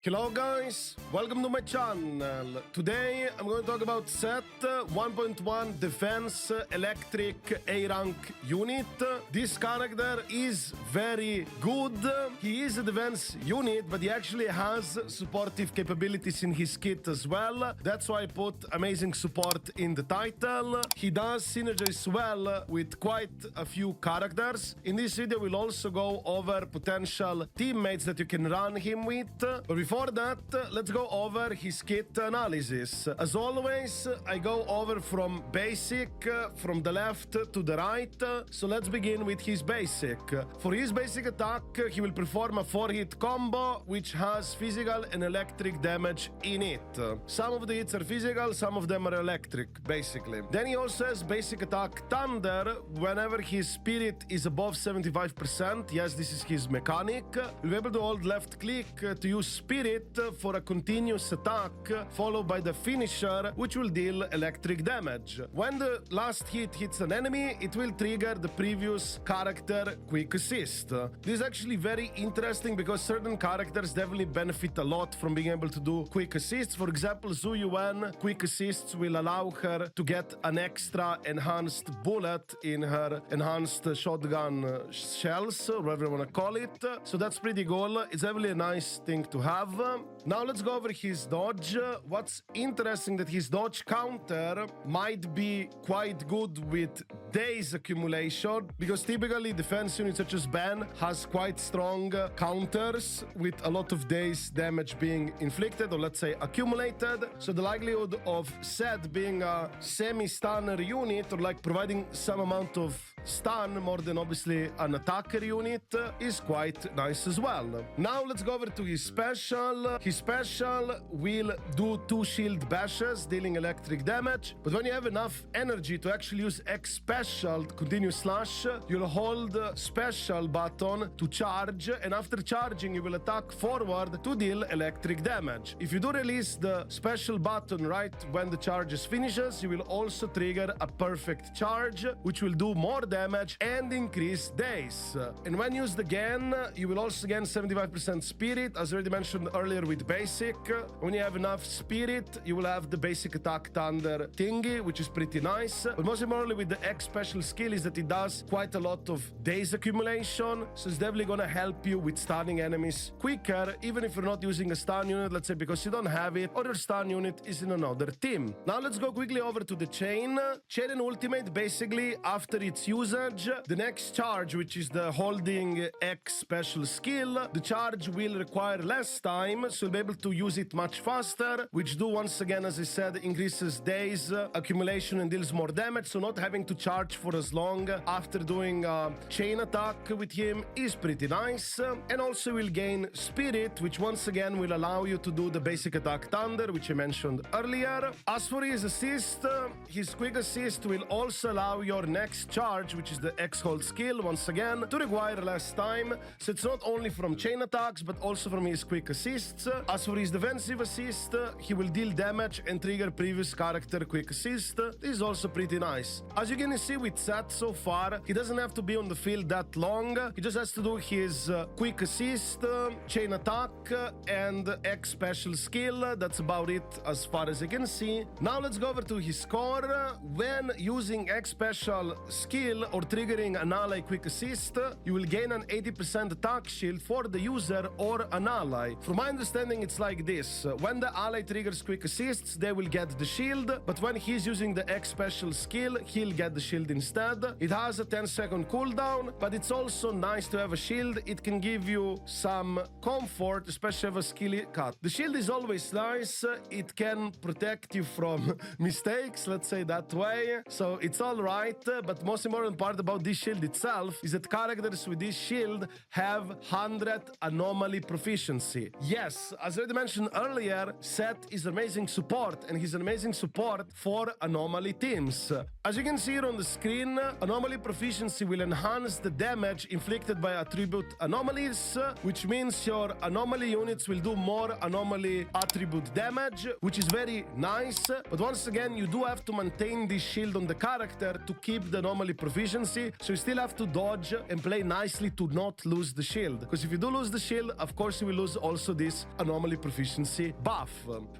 Hello guys, welcome to my channel. Today I'm going to talk about Seth 1.1 Defense Electric A-Rank unit. This character is very good. He is a defense unit, but he actually has supportive capabilities in his kit as well. That's why I put amazing support in the title. He does synergize well with quite a few characters. In this video we'll also go over potential teammates that you can run him with. But before that, let's go over his kit analysis. As always, I go over from basic, from the left to the right. So let's begin with his basic. For his basic attack, he will perform a 4-hit combo, which has physical and electric damage in it. Some of the hits are physical, some of them are electric, basically. Then he also has basic attack Thunder. Whenever his spirit is above 75%, yes, this is his mechanic, you'll be able to hold left click to use spirit for a continuous attack, followed by the finisher, which will deal electric damage. When the last hit hits an enemy, it will trigger the previous character quick assist. This is actually very interesting because certain characters definitely benefit a lot from being able to do quick assists. For example, Zhu Yuan, quick assists will allow her to get an extra enhanced bullet in her enhanced shotgun shells, or whatever you want to call it. So that's pretty cool. It's definitely a nice thing to have. Now let's go over his dodge. What's interesting that his dodge counter might be quite good with days accumulation, because typically defense units such as Ben has quite strong counters with a lot of days damage being inflicted, or let's say accumulated. So the likelihood of Seth being a semi-stunner unit, or like providing some amount of stun more than obviously an attacker unit, is quite nice as well. Now let's go over to his special. His special will do 2 shield bashes dealing electric damage, but when you have enough energy to actually use X special continuous slash, you'll hold special button to charge, and after charging you will attack forward to deal electric damage. If you do release the special button right when the charge finishes, you will also trigger a perfect charge, which will do more damage and increase days. And when used again, you will also gain 75% spirit, as already mentioned earlier with basic. When you have enough spirit, you will have the basic attack Thunder thingy, which is pretty nice. But most importantly with the X special skill is that it does quite a lot of days accumulation, so it's definitely gonna help you with stunning enemies quicker, even if you're not using a stun unit, let's say because you don't have it, or your stun unit is in another team. Now let's go quickly over to the chain. Chain and ultimate, basically after its usage, the next charge, which is the holding X special skill, the charge will require less time, so you'll be able to use it much faster, which do once again, as I said, increases days accumulation and deals more damage. So not having to charge for as long after doing a chain attack with him is pretty nice. And also will gain spirit, which once again will allow you to do the basic attack Thunder, which I mentioned earlier. As for his assist, his quick assist will also allow your next charge, which is the X hold skill, once again to require less time. So it's not only from chain attacks but also from his quick assists. As for his defensive assist, he will deal damage and trigger previous character quick assist. This is also pretty nice. As you can see with Seth so far, he doesn't have to be on the field that long. He just has to do his quick assist, chain attack, and X special skill. That's about it as far as I can see. Now let's go over to his score. When using X special skill or triggering an ally quick assist, you will gain an 80% attack shield for the user or an ally. From my understanding, it's like this. When the ally triggers quick assists, they will get the shield, but when he's using the X special skill, he'll get the shield instead. It has a 10-second cooldown, but it's also nice to have a shield. It can give you some comfort, especially if a skill cut. The shield is always nice. It can protect you from mistakes, let's say that way. So it's all right, but most important part about this shield itself is that characters with this shield have 100 anomaly proficiency. Yes, as I already mentioned earlier, Seth is amazing support, and he's an amazing support for anomaly teams. As you can see here on the screen, anomaly proficiency will enhance the damage inflicted by attribute anomalies, which means your anomaly units will do more anomaly attribute damage, which is very nice. But once again, you do have to maintain this shield on the character to keep the anomaly proficiency, so you still have to dodge and play nicely to not lose the shield. Because if you do lose the shield, of course you will lose also this anomaly proficiency buff.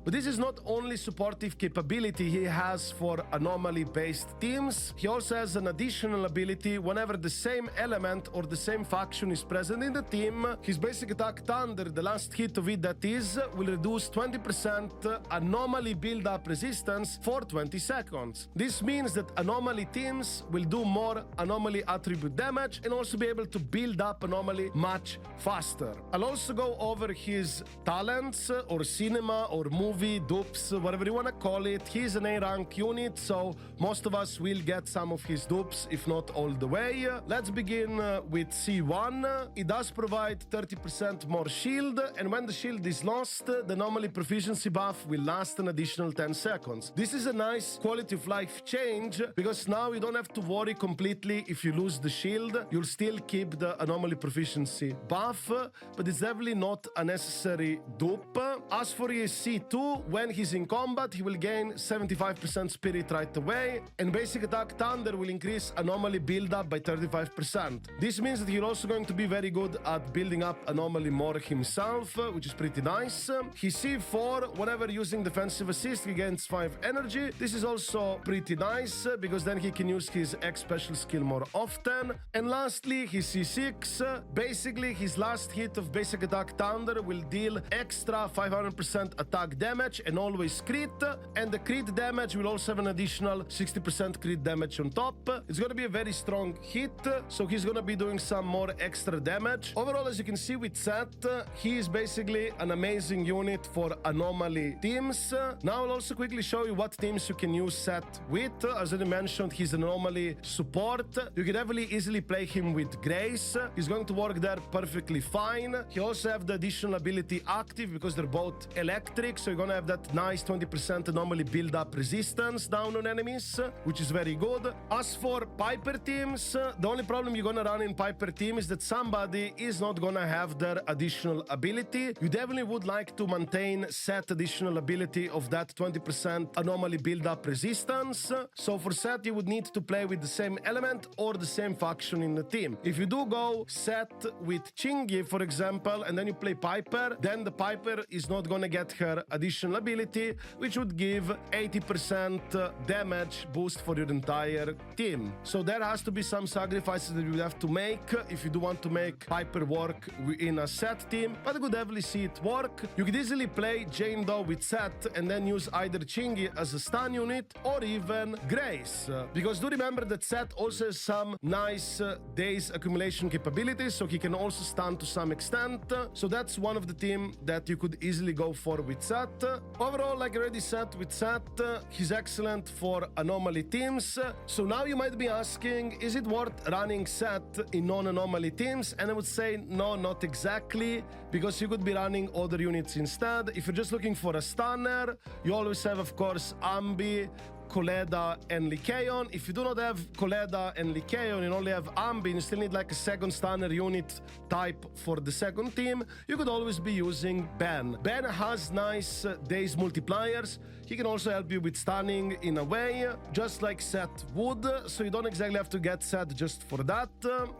But this is not only supportive capability he has for anomaly-based teams, he also has an additional ability whenever the same element or the same faction is present in the team. His basic attack Thunder, the last hit of it that is, will reduce 20% anomaly build-up resistance for 20 seconds. This means that anomaly teams will do more anomaly attribute damage and also be able to build up anomaly much faster. I'll also go over his talents or cinema or movie, dupes, whatever you want to call it. He's an A rank unit, so most of us will get some of his dupes, if not all the way. Let's begin with C1. It does provide 30% more shield, and when the shield is lost, the anomaly proficiency buff will last an additional 10 seconds. This is a nice quality of life change, because now you don't have to worry completely if you lose the shield. You'll still keep the anomaly proficiency buff, but it's definitely not a necessary dupe. As for his C2, when he's in combat, he will gain 75% spirit right away, and basic attack Thunder will increase anomaly build-up by 35%. This means that he's also going to be very good at building up anomaly more himself, which is pretty nice. His C4, whenever using defensive assist, he gains 5 energy. This is also pretty nice, because then he can use his X special skill more often. And lastly, his C6, basically his last hit of basic attack Thunder will deal extra 500% attack damage and always crit, and the crit damage will also have an additional 60% crit damage on top. It's gonna be a very strong hit, so he's gonna be doing some more extra damage. Overall, as you can see with Seth, he is basically an amazing unit for anomaly teams. Now I'll also quickly show you what teams you can use Seth with. As I mentioned, he's an anomaly support. You can definitely easily play him with Grace. He's going to work there perfectly fine. He also have the additional ability active because they're both electric, so you're gonna have that nice 20% anomaly build-up resistance down on enemies, which is very good. As for Piper teams, the only problem you're gonna run in Piper team is that somebody is not gonna have their additional ability. You definitely would like to maintain Seth additional ability of that 20% anomaly build-up resistance. So for Seth, you would need to play with the same element or the same faction in the team. If you do go Seth with Chingy, for example, and then you play Piper, then the Piper is not gonna get her additional ability, which would give 80% damage boost for your entire team. So there has to be some sacrifices that you would have to make if you do want to make Piper work in a Seth team, but I could definitely see it work. You could easily play Jane Doe with Seth and then use either Chingy as a stun unit or even Grace, because do remember that Seth also has some nice days accumulation capabilities, so he can also stun to some extent. So that's one of the team that you could easily go for with Seth. Overall, like I already said with Seth, he's excellent for anomaly teams. So now you might be asking, is it worth running Seth in non-anomaly teams? And I would say no, not exactly, because you could be running other units instead. If you're just looking for a stunner, you always have, of course, Ambi, Koleda, and Lycaon. If you do not have Koleda and Lycaon, you only have Ambi, you still need like a second stunner unit type for the second team, you could always be using Ben. Ben has nice days multipliers. He can also help you with stunning in a way, just like Seth would, so you don't exactly have to get Seth just for that.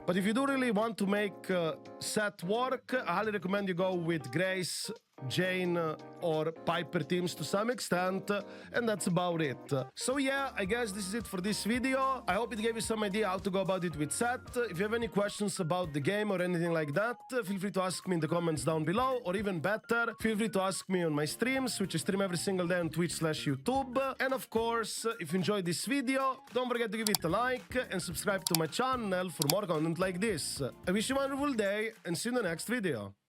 But if you do really want to make Seth work, I highly recommend you go with Grace, Jane, or Piper teams to some extent, and that's about it. So yeah, I guess this is it for this video. I hope it gave you some idea how to go about it with Seth. If you have any questions about the game or anything like that, feel free to ask me in the comments down below, or even better, feel free to ask me on my streams, which I stream every single day on Twitch/YouTube. And of course, if you enjoyed this video, don't forget to give it a like and subscribe to my channel for more content like this. I wish you a wonderful day and see you in the next video.